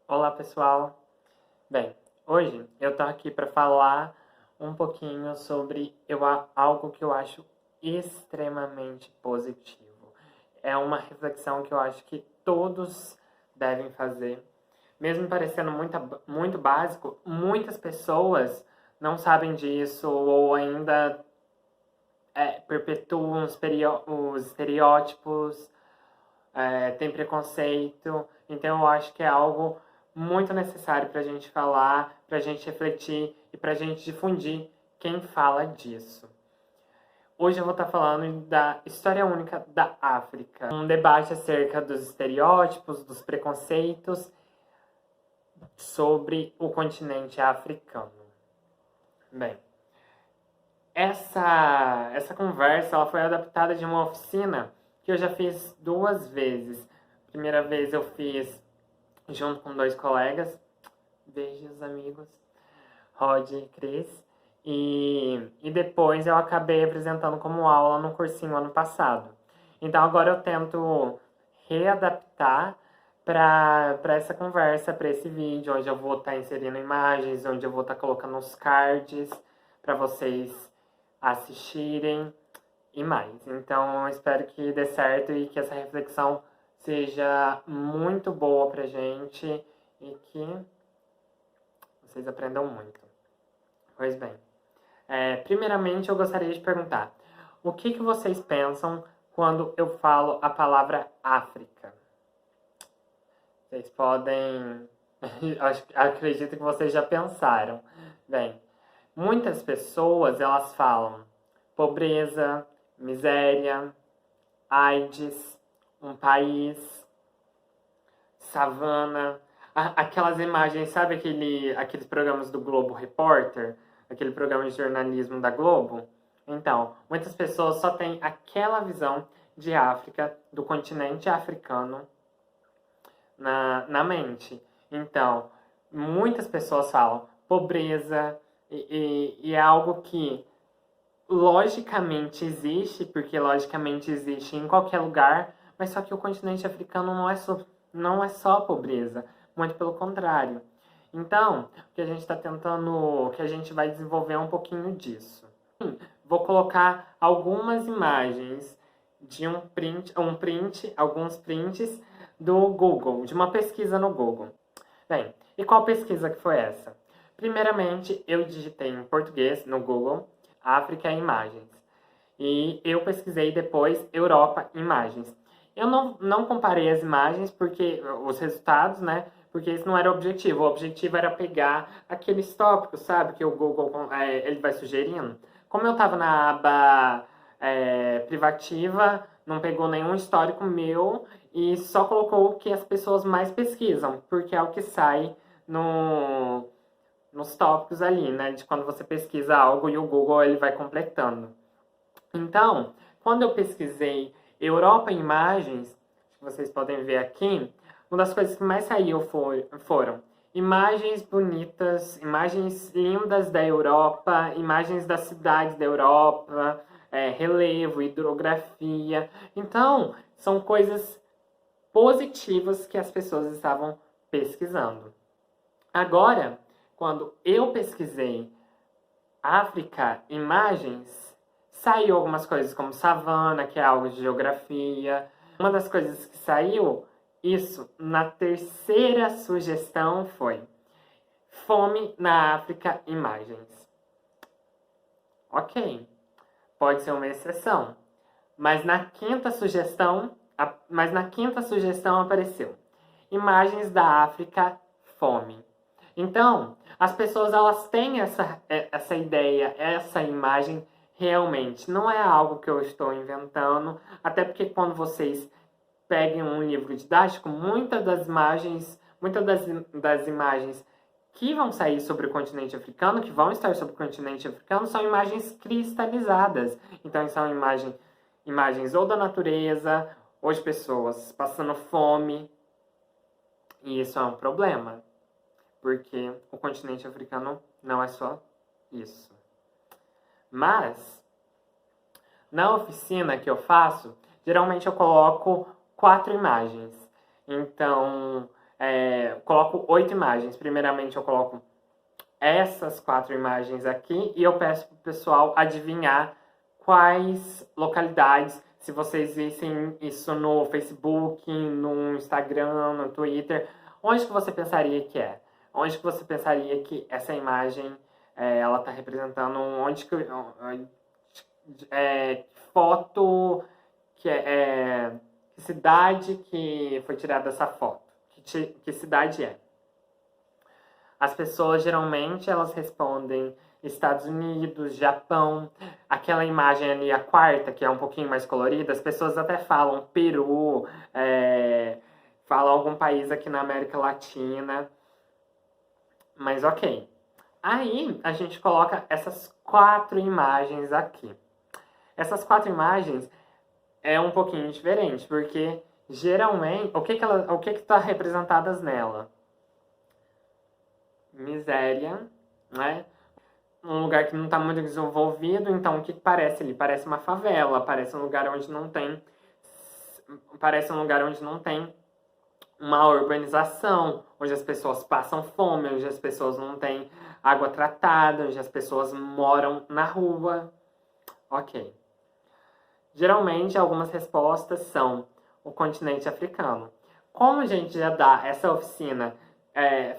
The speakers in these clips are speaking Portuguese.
Olá, pessoal. Bem, hoje eu tô aqui para falar um pouquinho sobre algo que eu acho extremamente positivo. É uma reflexão que eu acho que todos devem fazer. Mesmo parecendo muito básico, muitas pessoas não sabem disso ou ainda perpetuam os estereótipos, tem preconceito. Então eu acho que é algo muito necessário para a gente falar, para a gente refletir e para a gente difundir quem fala disso. Hoje eu vou estar falando da História Única da África, um debate acerca dos estereótipos, dos preconceitos sobre o continente africano. Bem, essa conversa ela foi adaptada de uma oficina que eu já fiz 2 vezes. Primeira vez eu fiz junto com 2 colegas, beijos amigos, Rod e Cris, e depois eu acabei apresentando como aula no cursinho ano passado. Então agora eu tento readaptar para essa conversa, para esse vídeo, onde eu vou estar inserindo imagens, onde eu vou estar colocando os cards para vocês assistirem e mais. Então eu espero que dê certo e que essa reflexão seja muito boa pra gente e que vocês aprendam muito. Pois bem, primeiramente eu gostaria de perguntar, o que vocês pensam quando eu falo a palavra África? Vocês podem... Acredito que vocês já pensaram. Bem, muitas pessoas elas falam pobreza, miséria, AIDS, um país, savana, aquelas imagens, sabe aqueles programas do Globo Repórter? Aquele programa de jornalismo da Globo? Então, muitas pessoas só têm aquela visão de África, do continente africano, na mente. Então, muitas pessoas falam pobreza, e é algo que logicamente existe, porque logicamente existe em qualquer lugar, mas só que o continente africano não é só pobreza, muito pelo contrário. Então, o que a gente está tentando, que a gente vai desenvolver um pouquinho disso. Vou colocar algumas imagens de alguns prints do Google, de uma pesquisa no Google. Bem, e qual pesquisa que foi essa? Primeiramente, eu digitei em português no Google África Imagens. E eu pesquisei depois Europa Imagens. Eu não comparei as imagens, porque os resultados, né? Porque esse não era o objetivo. O objetivo era pegar aqueles tópicos, sabe? Que o Google ele vai sugerindo. Como eu estava na aba privativa, não pegou nenhum histórico meu e só colocou o que as pessoas mais pesquisam, porque é o que sai nos tópicos ali, né? De quando você pesquisa algo e o Google ele vai completando. Então, quando eu pesquisei Europa em imagens, que vocês podem ver aqui, uma das coisas que mais saiu foram imagens bonitas, imagens lindas da Europa, imagens das cidades da Europa, relevo, hidrografia. Então, são coisas positivas que as pessoas estavam pesquisando. Agora, quando eu pesquisei África, imagens, saiu algumas coisas como savana, que é algo de geografia. Uma das coisas que saiu, isso, na terceira sugestão foi fome na África, imagens. Ok, pode ser uma exceção. Mas na quinta sugestão apareceu imagens da África, fome. Então, as pessoas elas têm essa ideia, essa imagem realmente. Não é algo que eu estou inventando, até porque quando vocês peguem um livro didático, muitas das imagens que vão sair sobre o continente africano, que vão estar sobre o continente africano, são imagens cristalizadas. Então, são imagens ou da natureza, ou de pessoas passando fome. E isso é um problema, porque o continente africano não é só isso. Mas, na oficina que eu faço, geralmente eu coloco 4 imagens. Então, coloco 8 imagens. Primeiramente eu coloco essas 4 imagens aqui e eu peço para o pessoal adivinhar quais localidades, se vocês vissem isso no Facebook, no Instagram, no Twitter, onde que você pensaria que é? Onde que você pensaria que essa imagem ela está representando? Onde que foto que cidade que foi tirada essa foto? Que cidade é? As pessoas geralmente elas respondem Estados Unidos, Japão. Aquela imagem ali, a quarta, que é um pouquinho mais colorida, as pessoas até falam Peru, falam algum país aqui na América Latina. Mas ok. Aí a gente coloca essas 4 imagens aqui. Essas 4 imagens é um pouquinho diferente, porque geralmente, o que está representadas nela? Miséria, né? Um lugar que não está muito desenvolvido, então o que parece ali? Parece uma favela, parece um lugar onde não tem uma urbanização, onde as pessoas passam fome, onde as pessoas não têm água tratada, onde as pessoas moram na rua. Ok. Geralmente, algumas respostas são o continente africano. Como a gente já dá essa oficina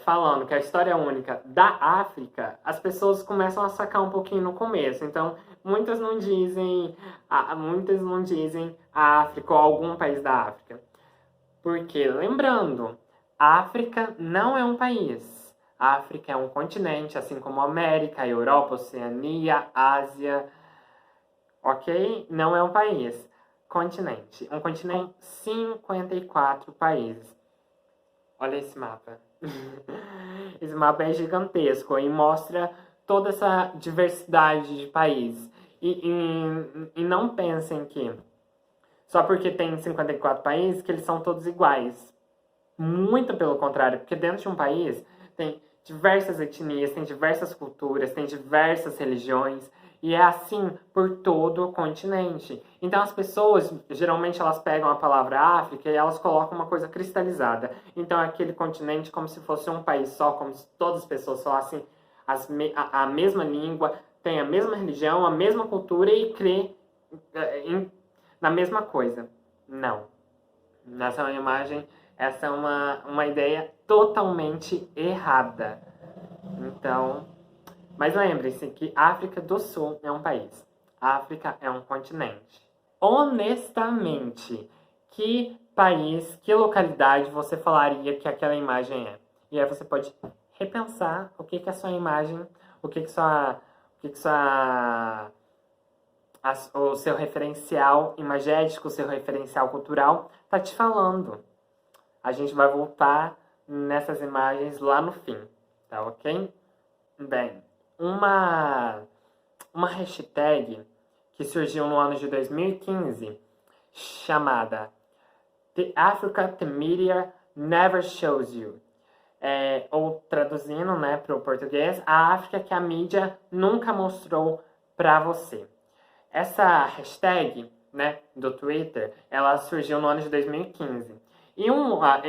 falando que a história é única da África, as pessoas começam a sacar um pouquinho no começo. Então, muitas não dizem a África ou algum país da África. Porque, lembrando, a África não é um país. A África é um continente, assim como a América, Europa, Oceania, Ásia. Ok? Não é um país. Continente. Um continente com 54 países. Olha esse mapa. Esse mapa é gigantesco e mostra toda essa diversidade de países. E não pensem que só porque tem 54 países que eles são todos iguais. Muito pelo contrário, porque dentro de um país tem diversas etnias, tem diversas culturas, tem diversas religiões, e é assim por todo o continente. Então as pessoas, geralmente elas pegam a palavra África e elas colocam uma coisa cristalizada. Então aquele continente como se fosse um país só, como se todas as pessoas falassem a mesma língua, tem a mesma religião, a mesma cultura e crê na mesma coisa. Não. Nessa imagem, essa é uma ideia totalmente errada. Então, mas lembre-se que África do Sul é um país. África é um continente. Honestamente, que país, que localidade você falaria que aquela imagem é? E aí você pode repensar o que a sua imagem, o seu referencial imagético, o seu referencial cultural está te falando. A gente vai voltar nessas imagens lá no fim, tá ok? Bem, uma hashtag que surgiu no ano de 2015 chamada The Africa the Media Never Shows You. Ou traduzindo para o português, a África que a mídia nunca mostrou para você. Essa hashtag do Twitter, ela surgiu no ano de 2015. Em um ano,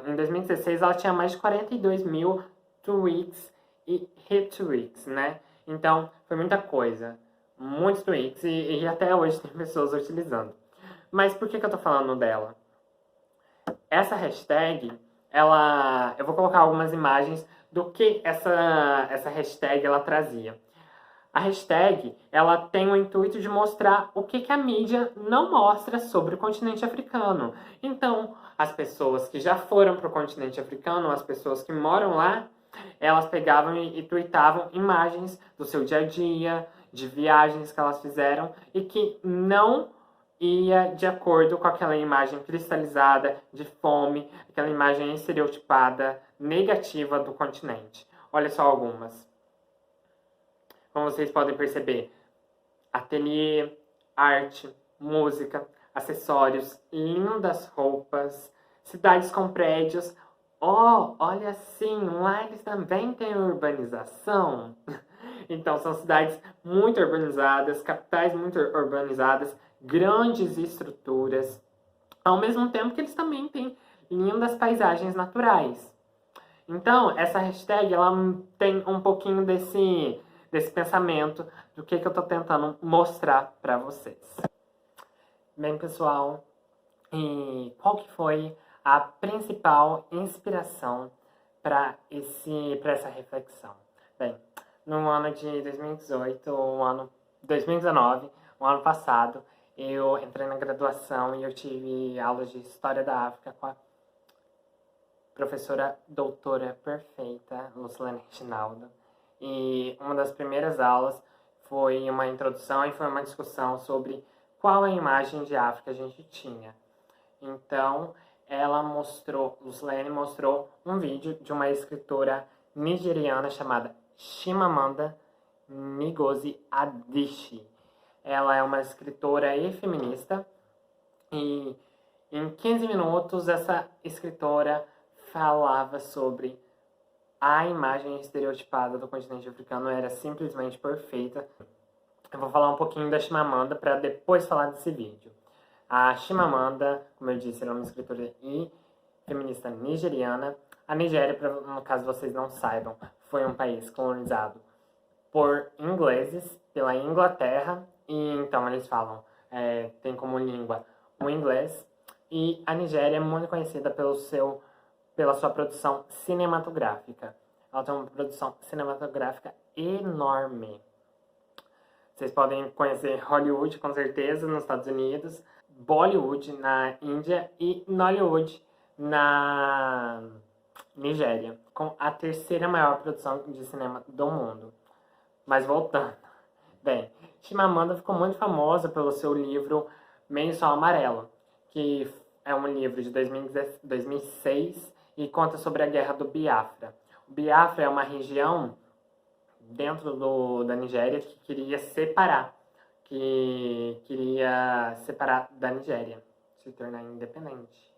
em 2016, ela tinha mais de 42 mil tweets e retweets, né? Então, foi muita coisa. Muitos tweets e até hoje tem pessoas utilizando. Mas por que eu tô falando dela? Essa hashtag, eu vou colocar algumas imagens do que essa hashtag ela trazia. A hashtag, ela tem o intuito de mostrar o que a mídia não mostra sobre o continente africano. Então, as pessoas que já foram para o continente africano, as pessoas que moram lá, elas pegavam e tweetavam imagens do seu dia a dia, de viagens que elas fizeram e que não ia de acordo com aquela imagem cristalizada de fome, aquela imagem estereotipada, negativa do continente. Olha só algumas. Como vocês podem perceber, ateliê, arte, música, acessórios, lindas roupas, cidades com prédios. Oh, olha assim, lá eles também têm urbanização. Então, são cidades muito urbanizadas, capitais muito urbanizadas, grandes estruturas, ao mesmo tempo que eles também têm lindas paisagens naturais. Então, essa hashtag, ela tem um pouquinho desse pensamento do que eu estou tentando mostrar para vocês. Bem, pessoal, e qual que foi a principal inspiração para essa reflexão? Bem, no ano de 2019, o ano passado, eu entrei na graduação e eu tive aulas de História da África com a professora doutora perfeita, Lucilene Reginaldo. E uma das primeiras aulas foi uma introdução e foi uma discussão sobre qual a imagem de África a gente tinha. Então, Lucilene mostrou um vídeo de uma escritora nigeriana chamada Chimamanda Ngozi Adichie. Ela é uma escritora e feminista, e em 15 minutos essa escritora falava sobre a imagem estereotipada do continente africano, era simplesmente perfeita. Eu vou falar um pouquinho da Chimamanda para depois falar desse vídeo. A Chimamanda, como eu disse, ela é uma escritora e feminista nigeriana. A Nigéria, no caso vocês não saibam, foi um país colonizado por ingleses, pela Inglaterra, e então eles falam, tem como língua o inglês, e a Nigéria é muito conhecida pela sua produção cinematográfica. Ela tem uma produção cinematográfica enorme. Vocês podem conhecer Hollywood, com certeza, nos Estados Unidos, Bollywood na Índia e Nollywood na Nigéria, com a terceira maior produção de cinema do mundo. Mas voltando. Bem, Chimamanda ficou muito famosa pelo seu livro Meio Sol Amarelo, que é um livro de 2006 e conta sobre a Guerra do Biafra. O Biafra é uma região dentro da Nigéria que queria separar da Nigéria, se tornar independente.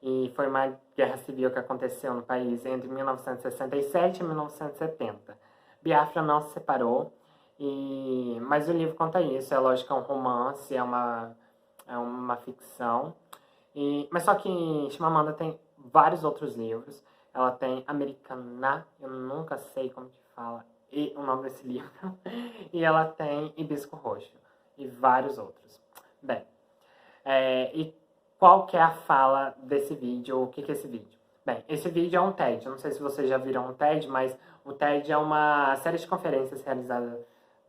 E foi uma guerra civil que aconteceu no país entre 1967 e 1970. Biafra não se separou, mas o livro conta isso. É lógico que é um romance, é uma ficção. Mas só que Chimamanda tem vários outros livros. Ela tem Americana, eu nunca sei como que fala o nome desse livro. E ela tem Hibisco Roxo e vários outros. Bem, e qual que é a fala desse vídeo? O que é esse vídeo? Bem, esse vídeo é um TED. Eu não sei se vocês já viram um TED, mas o TED é uma série de conferências realizadas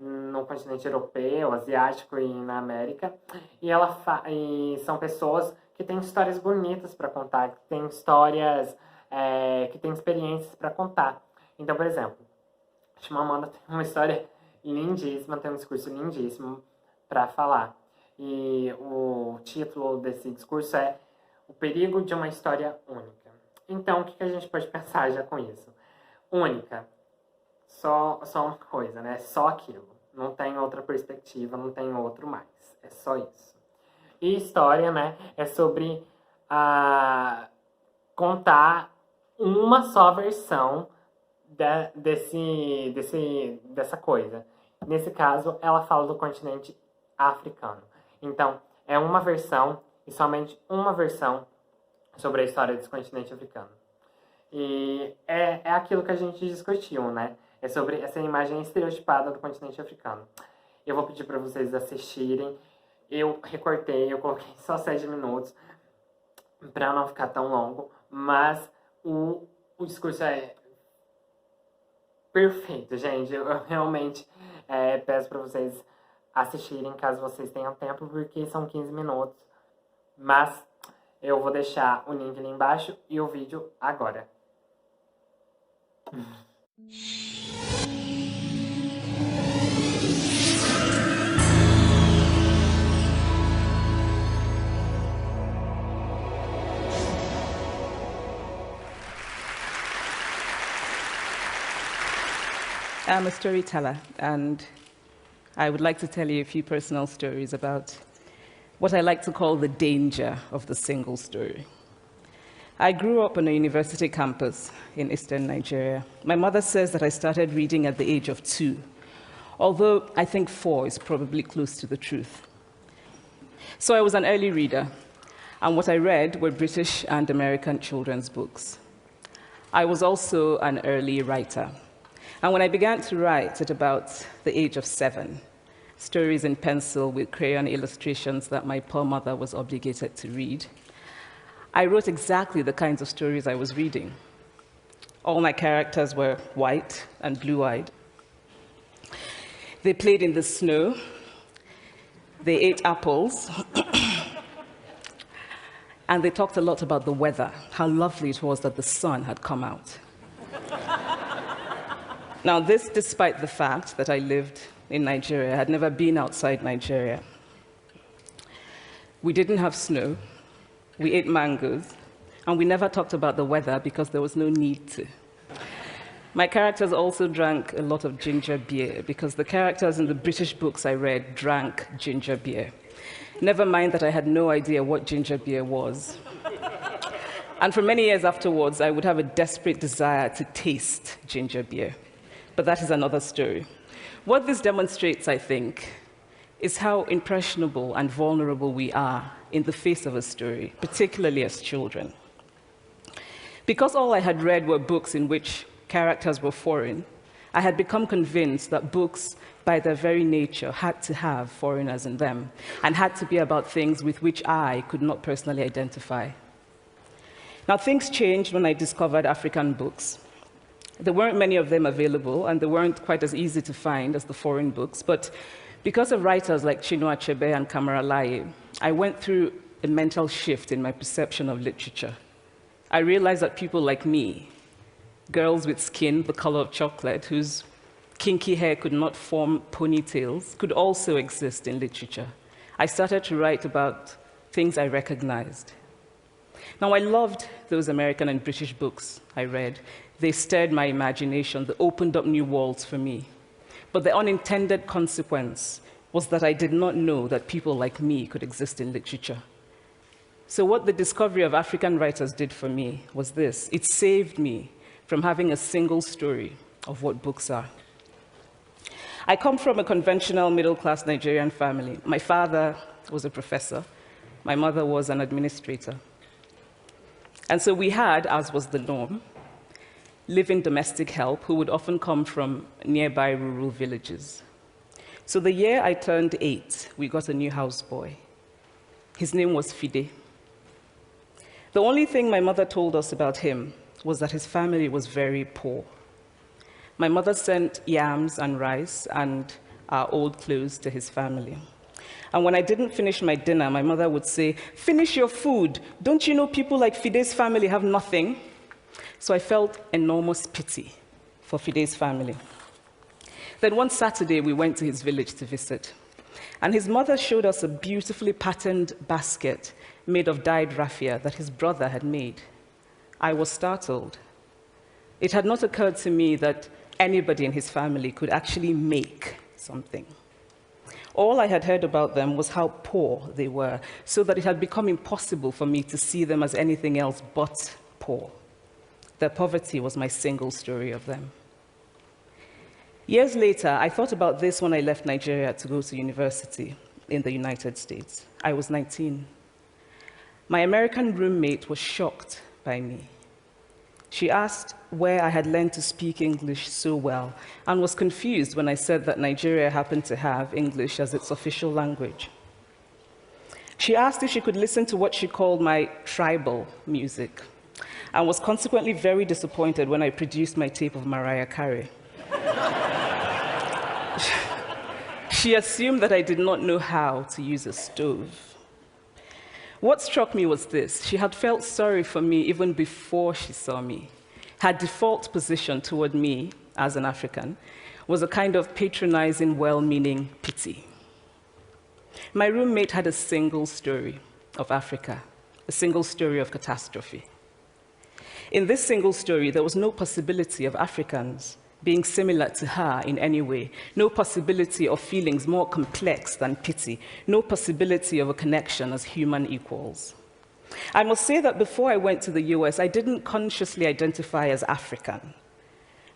no continente europeu, asiático e na América. E são pessoas que têm histórias bonitas para contar, que têm histórias, que têm experiências para contar. Então, por exemplo, Chimamanda tem uma história lindíssima, tem um discurso lindíssimo para falar. E o título desse discurso é O Perigo de uma História Única. Então, o que a gente pode pensar já com isso? Única. Só uma coisa, né? Só aquilo. Não tem outra perspectiva, não tem outro mais. É só isso. E história, né? É sobre contar uma só versão dessa coisa. Nesse caso, ela fala do continente africano. Então, é uma versão, e somente uma versão, sobre a história desse continente africano. E é aquilo que a gente discutiu, né? É sobre essa imagem estereotipada do continente africano. Eu vou pedir para vocês assistirem. Eu recortei, eu coloquei só 7 minutos, para não ficar tão longo, mas o discurso é perfeito, gente. Eu realmente peço para vocês assistirem, caso vocês tenham tempo, porque são 15 minutos. Mas eu vou deixar o link ali embaixo e o vídeo agora. I'm a storyteller, and I would like to tell you a few personal stories about what I like to call the danger of the single story. I grew up on a university campus in eastern Nigeria. My mother says that I started reading at the age of 2, although I think 4 is probably close to the truth. So I was an early reader. And what I read were British and American children's books. I was also an early writer. And when I began to write at about the age of 7, stories in pencil with crayon illustrations that my poor mother was obligated to read, I wrote exactly the kinds of stories I was reading. All my characters were white and blue-eyed. They played in the snow. They ate apples. And they talked a lot about the weather, how lovely it was that the sun had come out. Now, this despite the fact that I lived in Nigeria. I had never been outside Nigeria. We didn't have snow. We ate mangoes. And we never talked about the weather because there was no need to. My characters also drank a lot of ginger beer because the characters in the British books I read drank ginger beer. Never mind that I had no idea what ginger beer was. And for many years afterwards, I would have a desperate desire to taste ginger beer. But that is another story. What this demonstrates, I think, is how impressionable and vulnerable we are in the face of a story, particularly as children. Because all I had read were books in which characters were foreign, I had become convinced that books, by their very nature, had to have foreigners in them and had to be about things with which I could not personally identify. Now, things changed when I discovered African books. There weren't many of them available, and they weren't quite as easy to find as the foreign books, but because of writers like Chinua Achebe and Kamara Laye, I went through a mental shift in my perception of literature. I realized that people like me, girls with skin the color of chocolate, whose kinky hair could not form ponytails, could also exist in literature. I started to write about things I recognized. Now, I loved those American and British books I read. They stirred my imagination. They opened up new worlds for me. But the unintended consequence was that I did not know that people like me could exist in literature. So what the discovery of African writers did for me was this. It saved me from having a single story of what books are. I come from a conventional middle-class Nigerian family. My father was a professor. My mother was an administrator. And so we had, as was the norm, live-in domestic help who would often come from nearby rural villages. So the year I turned 8, we got a new houseboy. His name was Fide. The only thing my mother told us about him was that his family was very poor. My mother sent yams and rice and our old clothes to his family. And when I didn't finish my dinner, my mother would say, "Finish your food. Don't you know people like Fide's family have nothing?" So I felt enormous pity for Fide's family. Then one Saturday, we went to his village to visit. And his mother showed us a beautifully patterned basket made of dyed raffia that his brother had made. I was startled. It had not occurred to me that anybody in his family could actually make something. All I had heard about them was how poor they were, so that it had become impossible for me to see them as anything else but poor. Their poverty was my single story of them. Years later, I thought about this when I left Nigeria to go to university in the United States. I was 19. My American roommate was shocked by me. She asked where I had learned to speak English so well and was confused when I said that Nigeria happened to have English as its official language. She asked if she could listen to what she called my tribal music and was consequently very disappointed when I produced my tape of Mariah Carey. She assumed that I did not know how to use a stove. What struck me was this. She had felt sorry for me even before she saw me. Her default position toward me, as an African, was a kind of patronizing, well-meaning pity. My roommate had a single story of Africa, a single story of catastrophe. In this single story, there was no possibility of Africans being similar to her in any way, no possibility of feelings more complex than pity, no possibility of a connection as human equals. I must say that before I went to the US, I didn't consciously identify as African.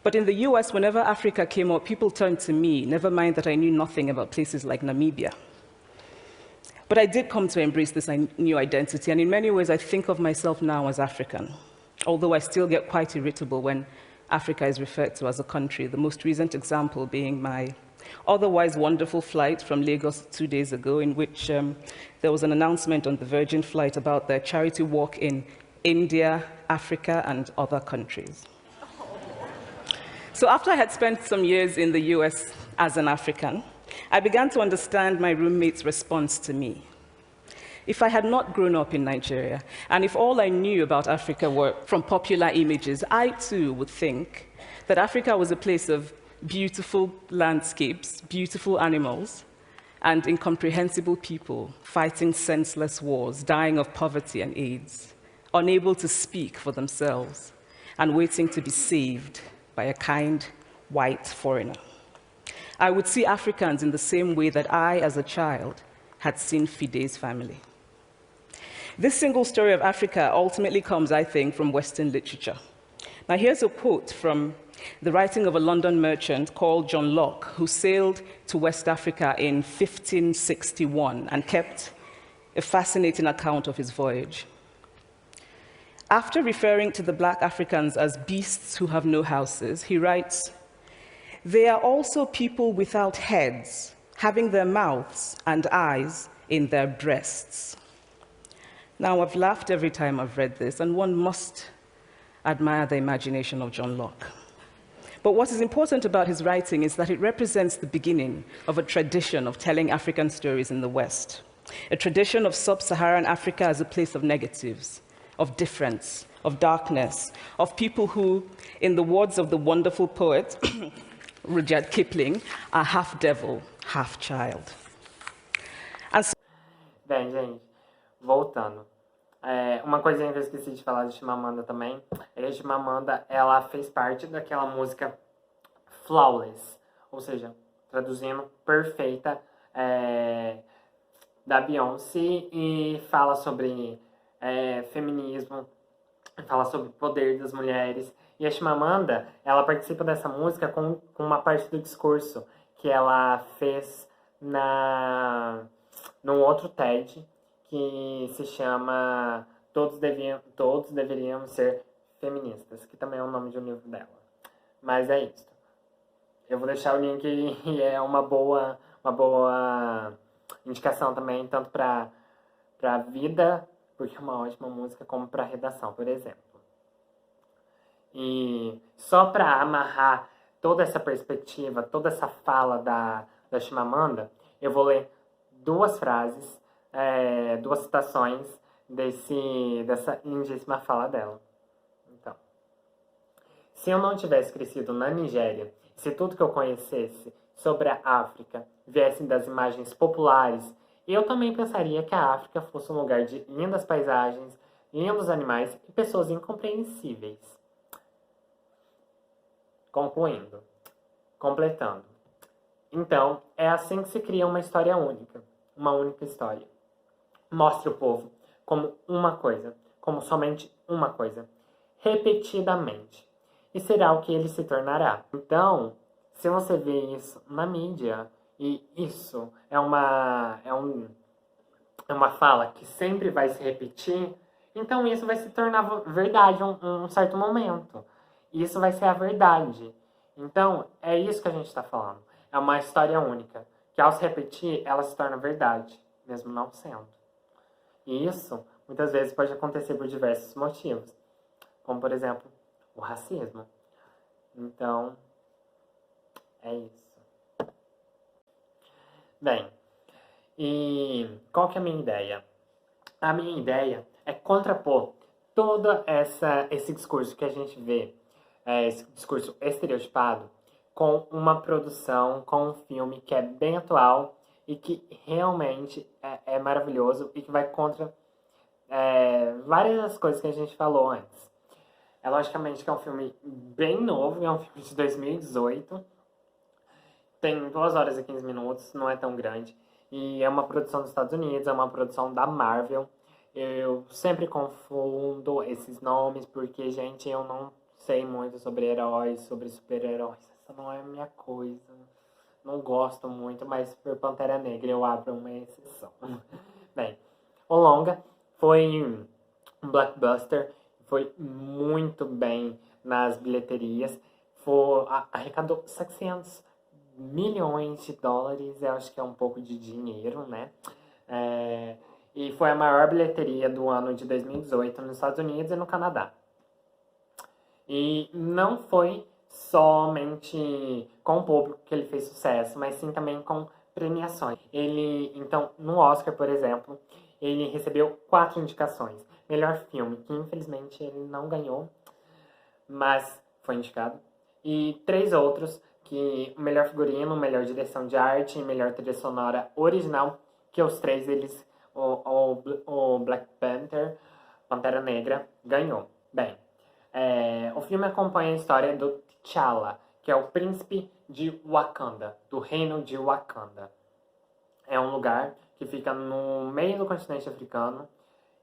But in the US, whenever Africa came up, people turned to me, never mind that I knew nothing about places like Namibia. But I did come to embrace this new identity, and in many ways I think of myself now as African, although I still get quite irritable when Africa is referred to as a country, the most recent example being my otherwise wonderful flight from Lagos 2 days ago, in which there was an announcement on the Virgin flight about their charity walk in India, Africa, and other countries. So after I had spent some years in the US as an African, I began to understand my roommate's response to me. If I had not grown up in Nigeria, and if all I knew about Africa were from popular images, I too would think that Africa was a place of beautiful landscapes, beautiful animals, and incomprehensible people fighting senseless wars, dying of poverty and AIDS, unable to speak for themselves, and waiting to be saved by a kind white foreigner. I would see Africans in the same way that I, as a child, had seen Fide's family. This single story of Africa ultimately comes, I think, from Western literature. Now, here's a quote from the writing of a London merchant called John Locke, who sailed to West Africa in 1561 and kept a fascinating account of his voyage. After referring to the black Africans as beasts who have no houses, he writes, "They are also people without heads, having their mouths and eyes in their breasts." Now, I've laughed every time I've read this, and one must admire the imagination of John Locke. But what is important about his writing is that it represents the beginning of a tradition of telling African stories in the West, a tradition of sub-Saharan Africa as a place of negatives, of difference, of darkness, of people who, in the words of the wonderful poet Rudyard Kipling, are half devil, half child. Bem, gente, voltando. Uma coisinha que eu esqueci de falar de Chimamanda também é que a Chimamanda, ela fez parte daquela música Flawless, ou seja, traduzindo, perfeita, da Beyoncé, e fala sobre feminismo, fala sobre o poder das mulheres. E a Chimamanda, ela participa dessa música com uma parte do discurso que ela fez num outro TED, que se chama Todos Deveríamos Ser Feministas, que também é o nome de um livro dela. Mas é isso. Eu vou deixar o link e é uma boa indicação também, tanto para a vida, porque é uma ótima música, como para a redação, por exemplo. E só para amarrar toda essa perspectiva, toda essa fala da Chimamanda, eu vou ler duas frases, duas citações dessa lindíssima fala dela. Então, se eu não tivesse crescido na Nigéria, se tudo que eu conhecesse sobre a África viesse das imagens populares, eu também pensaria que a África fosse um lugar de lindas paisagens, lindos animais e pessoas incompreensíveis. Concluindo, completando. Então, é assim que se cria uma história única, uma única história. Mostre o povo como uma coisa, como somente uma coisa, repetidamente, e será o que ele se tornará. Então, se você vê isso na mídia, e isso é uma fala que sempre vai se repetir, então isso vai se tornar verdade em um certo momento. Isso vai ser a verdade. Então, é isso que a gente está falando. É uma história única, que ao se repetir, ela se torna verdade, mesmo não sendo. E isso, muitas vezes, pode acontecer por diversos motivos, como, por exemplo, o racismo. Então, é isso. Bem, e qual que é a minha ideia? A minha ideia é contrapor todo esse discurso que a gente vê, esse discurso estereotipado, com uma produção, com um filme que é bem atual e que realmente é maravilhoso e que vai contra várias das coisas que a gente falou antes. É logicamente que é um filme bem novo, é um filme de 2018, tem 2 horas e 15 minutos, não é tão grande, e é uma produção dos Estados Unidos, é uma produção da Marvel. Eu sempre confundo esses nomes porque, gente, eu não sei muito sobre heróis, sobre super-heróis. Essa não é a minha coisa. Não gosto muito, mas por Pantera Negra eu abro uma exceção. Bem, o longa foi um blockbuster, foi muito bem nas bilheterias, arrecadou 700 milhões de dólares, eu acho que é um pouco de dinheiro, né? E foi a maior bilheteria do ano de 2018 nos Estados Unidos e no Canadá. E não foi somente com o público que ele fez sucesso, mas sim também com premiações. Então, no Oscar, por exemplo, ele recebeu 4 indicações. Melhor filme, que infelizmente ele não ganhou, mas foi indicado. E 3 outros, que o melhor figurino, melhor direção de arte e melhor trilha sonora original, que os 3 eles, o Black Panther, Pantera Negra, ganhou. Bem, o filme acompanha a história do T'Challa, que é o príncipe de Wakanda, do reino de Wakanda. É um lugar que fica no meio do continente africano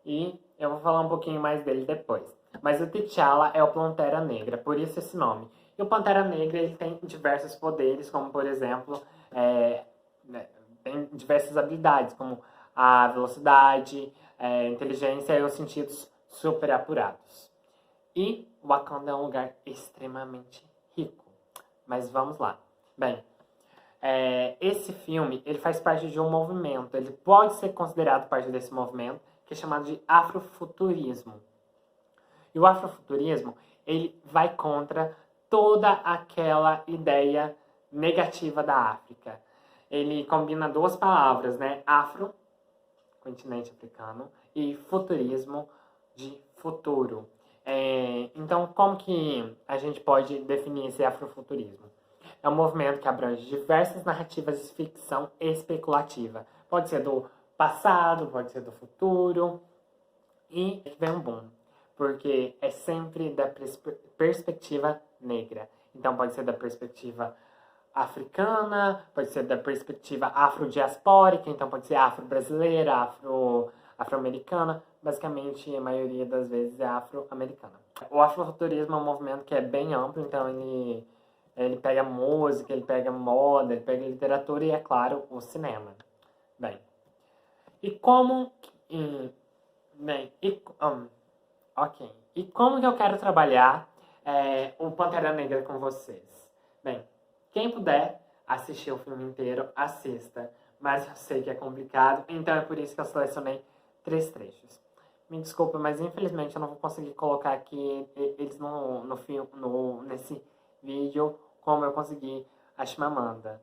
e eu vou falar um pouquinho mais dele depois. Mas o T'Challa é o Pantera Negra, por isso esse nome. E o Pantera Negra ele tem diversos poderes, como por exemplo, tem diversas habilidades, como a velocidade, inteligência e os sentidos super apurados. E Wakanda é um lugar extremamente rico. Mas vamos lá. Bem, esse filme ele faz parte de um movimento. Ele pode ser considerado parte desse movimento, que é chamado de afrofuturismo. E o afrofuturismo ele vai contra toda aquela ideia negativa da África. Ele combina 2 palavras, né? Afro, continente africano, e futurismo, de futuro. Então, como que a gente pode definir esse afrofuturismo? É um movimento que abrange diversas narrativas de ficção especulativa. Pode ser do passado, pode ser do futuro. E vem um boom, porque é sempre da perspectiva negra. Então, pode ser da perspectiva africana, pode ser da perspectiva afrodiaspórica, então pode ser afro-brasileira, afro-americana. Basicamente, a maioria das vezes é afro-americana. O afrofuturismo é um movimento que é bem amplo, então ele pega música, ele pega moda, ele pega literatura e, é claro, o cinema. Bem, e como... ok. E como que eu quero trabalhar o Pantera Negra com vocês? Bem, quem puder assistir o filme inteiro, assista. Mas eu sei que é complicado, então é por isso que eu selecionei 3 trechos. Me desculpa, mas infelizmente eu não vou conseguir colocar aqui eles nesse vídeo como eu consegui a Chimamanda,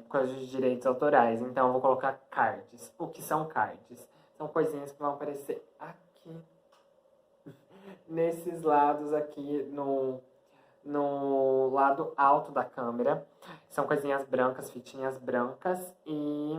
por causa dos direitos autorais. Então eu vou colocar cards. O que são cards? São coisinhas que vão aparecer aqui, nesses lados aqui, no lado alto da câmera. São coisinhas brancas, fitinhas brancas e...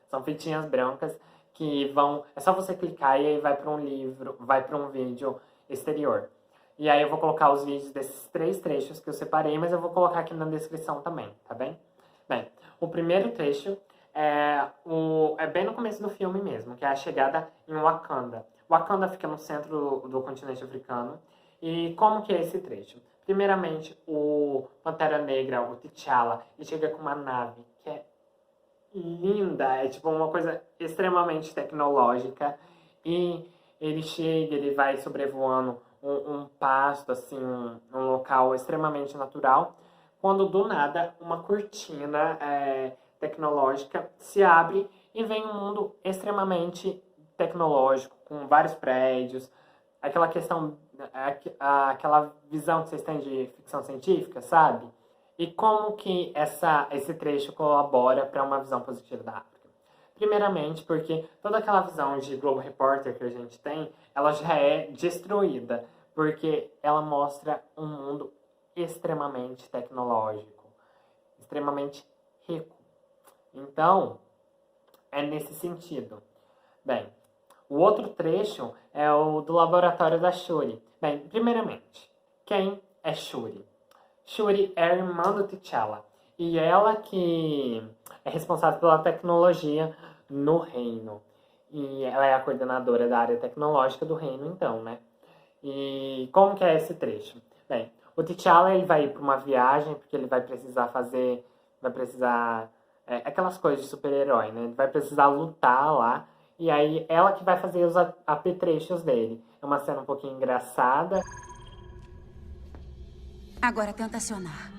São fitinhas brancas que vão... É só você clicar e aí vai para um livro, vai para um vídeo exterior. E aí eu vou colocar os vídeos desses 3 trechos que eu separei, mas eu vou colocar aqui na descrição também, tá bem? Bem, o primeiro trecho é bem no começo do filme mesmo, que é a chegada em Wakanda. Wakanda fica no centro do continente africano. E como que é esse trecho? Primeiramente, o Pantera Negra, o T'Challa, ele chega com uma nave que é linda, é tipo uma coisa extremamente tecnológica. E ele chega, ele vai sobrevoando um pasto, assim, um local extremamente natural, quando do nada uma cortina tecnológica se abre e vem um mundo extremamente tecnológico, com vários prédios, aquela questão, aquela visão que vocês têm de ficção científica, sabe? E como que esse trecho colabora para uma visão positiva da África? Primeiramente, porque toda aquela visão de Globo Repórter que a gente tem, ela já é destruída, porque ela mostra um mundo extremamente tecnológico, extremamente rico. Então, é nesse sentido. Bem, o outro trecho é o do laboratório da Shuri. Bem, primeiramente, quem é Shuri? Shuri é a irmã do T'Challa. E ela que é responsável pela tecnologia no reino. E ela é a coordenadora da área tecnológica do reino, então, né? E como que é esse trecho? Bem, o T'Challa ele vai ir para uma viagem, porque ele vai precisar aquelas coisas de super-herói, né? Ele vai precisar lutar lá. E aí, ela que vai fazer os apetrechos dele. É uma cena um pouquinho engraçada. Agora tenta acionar.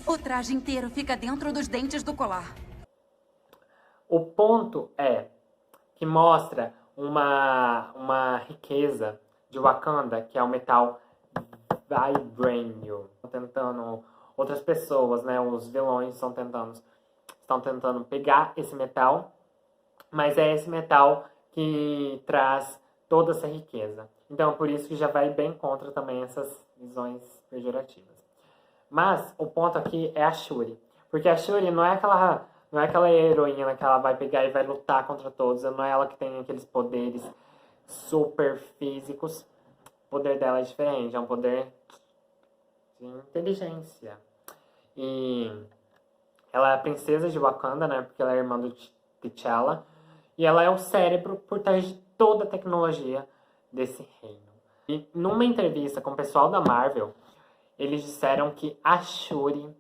O traje inteiro fica dentro dos dentes do colar. O ponto é que mostra uma riqueza de Wakanda, que é o metal Vibranium. Tentando, outras pessoas, né, os vilões estão tentando pegar esse metal, mas é esse metal que traz toda essa riqueza. Então, por isso que já vai bem contra também essas visões pejorativas. Mas o ponto aqui é a Shuri. Porque a Shuri não é aquela heroína que ela vai pegar e vai lutar contra todos. Não é ela que tem aqueles poderes super físicos. O poder dela é diferente. É um poder de inteligência. E ela é a princesa de Wakanda, né? Porque ela é irmã do T'Challa. E ela é o cérebro por trás de toda a tecnologia desse reino. E numa entrevista com o pessoal da Marvel, eles disseram que a Shuri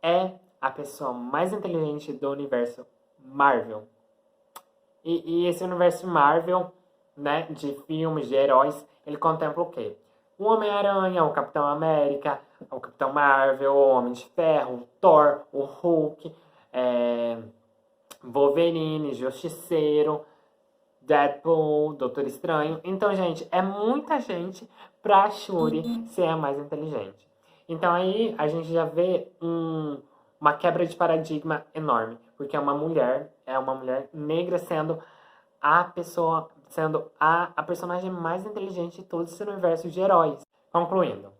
é a pessoa mais inteligente do universo Marvel. E esse universo Marvel, né, de filmes, de heróis, ele contempla o quê? O Homem-Aranha, o Capitão América, o Capitão Marvel, o Homem de Ferro, o Thor, o Hulk, Wolverine, Justiceiro, Deadpool, Doutor Estranho. Então, gente, é muita gente pra Shuri ser a mais inteligente. Então aí a gente já vê uma quebra de paradigma enorme. Porque é uma mulher negra sendo a personagem mais inteligente de todo esse universo de heróis. Concluindo,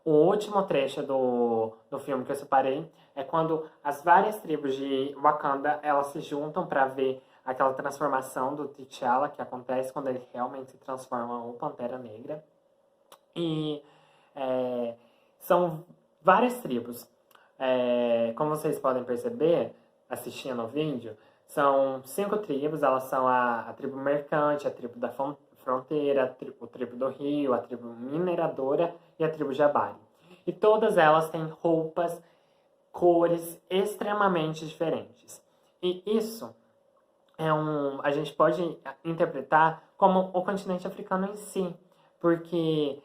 o último trecho do filme que eu separei é quando as várias tribos de Wakanda, elas se juntam para ver aquela transformação do T'Challa que acontece quando ele realmente se transforma em Pantera Negra. E são várias tribos. Como vocês podem perceber, assistindo o vídeo, são 5 tribos. Elas são a tribo mercante, a tribo da fronteira, a tribo do rio, a tribo mineradora e a tribo Jabari. E todas elas têm roupas, cores extremamente diferentes. E isso a gente pode interpretar como o continente africano em si, porque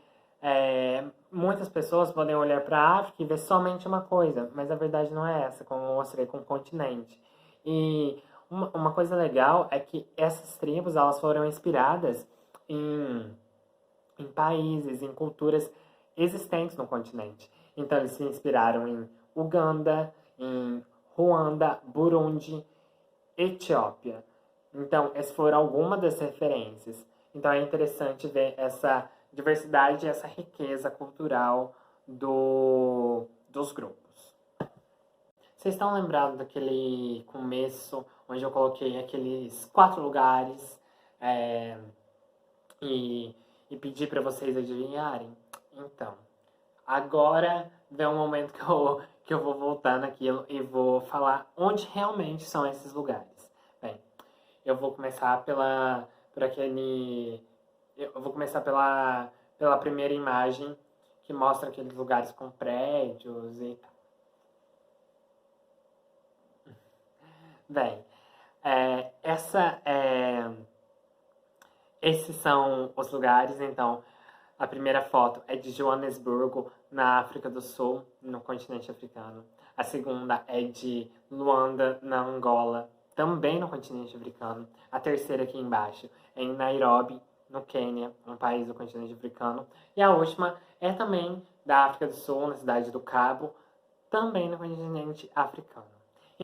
muitas pessoas podem olhar para a África e ver somente uma coisa, mas a verdade não é essa, como eu mostrei com o continente. E uma coisa legal é que essas tribos elas foram inspiradas em países, em culturas existentes no continente. Então eles se inspiraram em Uganda, em Ruanda, Burundi, Etiópia. Então, essas foram algumas das referências. Então, é interessante ver essa diversidade e essa riqueza cultural dos grupos. Vocês estão lembrados daquele começo, onde eu coloquei aqueles 4 lugares e pedi para vocês adivinharem? Então, agora vem um momento que eu vou voltar naquilo e vou falar onde realmente são esses lugares. Bem, eu vou começar pela primeira imagem que mostra aqueles lugares com prédios e tal. Bem, esses são os lugares. Então, a primeira foto é de Joanesburgo, na África do Sul, no continente africano. A segunda é de Luanda, na Angola, também no continente africano. A terceira aqui embaixo é em Nairobi, no Quênia, um país do continente africano. E a última é também da África do Sul, na cidade do Cabo, também no continente africano.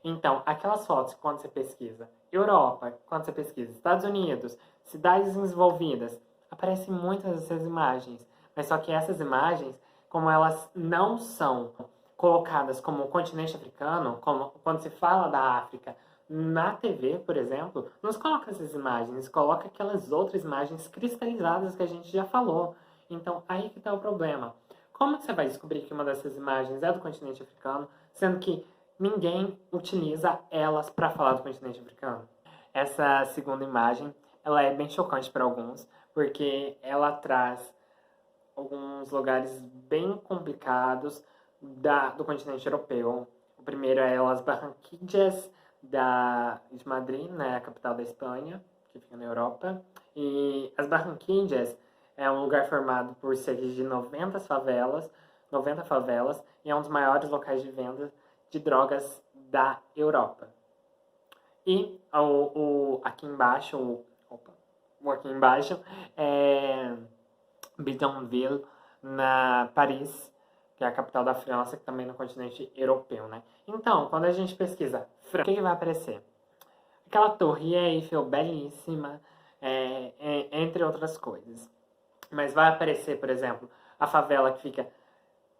Então, aquelas fotos, quando você pesquisa Europa, quando você pesquisa Estados Unidos, cidades desenvolvidas, aparecem muitas dessas imagens. Mas só que essas imagens, como elas não são colocadas como o continente africano, como quando se fala da África na TV, por exemplo, não se coloca essas imagens, se coloca aquelas outras imagens cristalizadas que a gente já falou. Então, aí que está o problema. Como que você vai descobrir que uma dessas imagens é do continente africano, sendo que ninguém utiliza elas para falar do continente africano? Essa segunda imagem, ela é bem chocante para alguns, porque ela traz alguns lugares bem complicados do continente europeu. O primeiro é Las Barranquillas de Madrid, né, a capital da Espanha, que fica na Europa. E as Barranquillas é um lugar formado por cerca de 90 favelas, e é um dos maiores locais de venda de drogas da Europa. E aqui embaixo é Bidonville, na Paris, que é a capital da França, que também é no continente europeu, né? Então, quando a gente pesquisa França, o que vai aparecer? Aquela torre Eiffel, belíssima, entre outras coisas. Mas vai aparecer, por exemplo, a favela que fica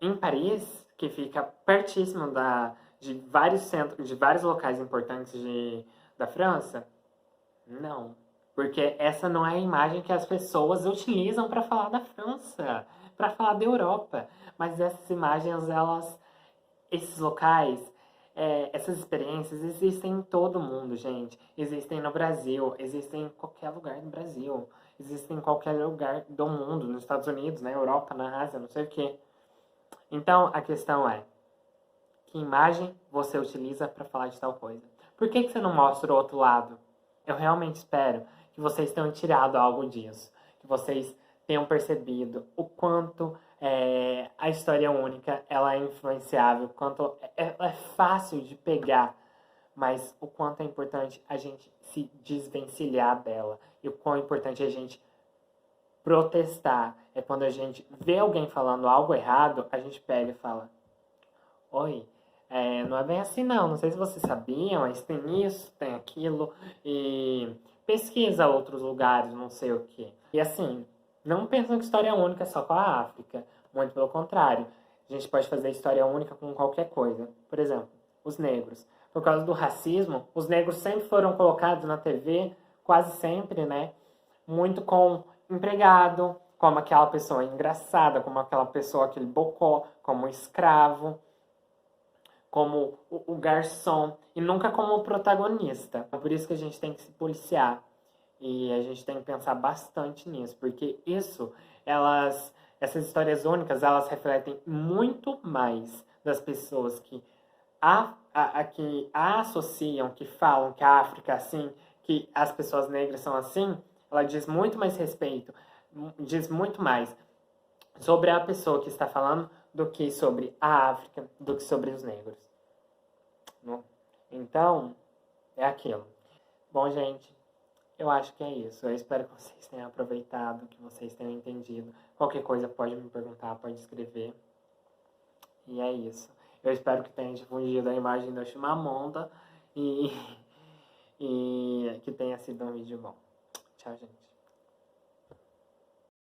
em Paris, que fica pertíssimo de vários centros, de vários locais importantes da França? Não. Porque essa não é a imagem que as pessoas utilizam para falar da França, para falar da Europa. Mas essas imagens, esses locais, essas experiências existem em todo mundo, gente. Existem no Brasil, existem em qualquer lugar do Brasil. Existem em qualquer lugar do mundo, nos Estados Unidos, na Europa, na Ásia, não sei o quê. Então, a questão é, que imagem você utiliza para falar de tal coisa? Por que você não mostra o outro lado? Eu realmente espero que vocês tenham tirado algo disso, que vocês tenham percebido o quanto a história única ela é influenciável, o quanto ela é fácil de pegar, mas o quanto é importante a gente se desvencilhar dela, e o quão importante é a gente protestar. É quando a gente vê alguém falando algo errado, a gente pega e fala: oi, não é bem assim não sei se vocês sabiam, mas tem isso, tem aquilo, e pesquisa outros lugares, não sei o que. E assim, não pensam que história única é só com a África, muito pelo contrário. A gente pode fazer história única com qualquer coisa. Por exemplo, os negros. Por causa do racismo, os negros sempre foram colocados na TV, quase sempre, né? Muito com empregado, como aquela pessoa engraçada, como aquela pessoa, aquele bocó, como escravo, como o garçom, e nunca como o protagonista. É por isso que a gente tem que se policiar. E a gente tem que pensar bastante nisso, porque essas histórias únicas, elas refletem muito mais das pessoas que que a associam, que falam que a África é assim, que as pessoas negras são assim. Ela diz muito mais respeito, diz muito mais sobre a pessoa que está falando do que sobre a África, do que sobre os negros. Então, é aquilo. Bom, gente, eu acho que é isso. Eu espero que vocês tenham aproveitado, que vocês tenham entendido. Qualquer coisa pode me perguntar, pode escrever. E é isso. Eu espero que tenha difundido a imagem do Chimamonda e que tenha sido um vídeo bom. Tchau, gente.